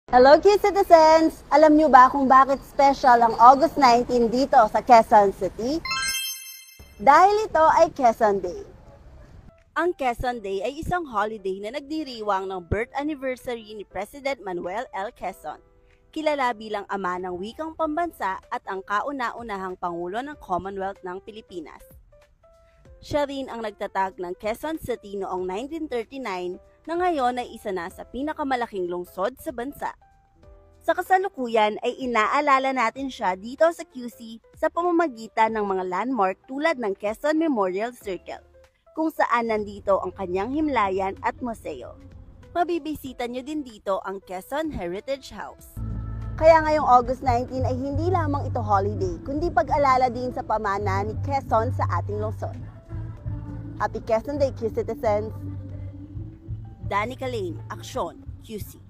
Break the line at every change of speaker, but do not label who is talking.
Hello, key citizens! Alam niyo ba kung bakit special ang August 19 dito sa Quezon City? Dahil ito ay Quezon Day. Ang Quezon Day ay isang holiday na nagdiriwang ng birth anniversary ni President Manuel L. Quezon, kilala bilang ama ng wikang pambansa at ang kauna-unahang Pangulo ng Commonwealth ng Pilipinas. Siya rin ang nagtatag ng Quezon City noong 1939 na ngayon ay isa na sa pinakamalaking lungsod sa bansa. Sa kasalukuyan ay inaalala natin siya dito sa QC sa pamamagitan ng mga landmark tulad ng Quezon Memorial Circle, kung saan nandito ang kanyang himlayan at museo. Mabibisita niyo din dito ang Quezon Heritage House. Kaya ngayong August 19 ay hindi lamang ito holiday, kundi pag-alala din sa pamana ni Quezon sa ating lungsod. Happy Quezon Day, Q Citizens! Danica Lane, Aksyon, QC.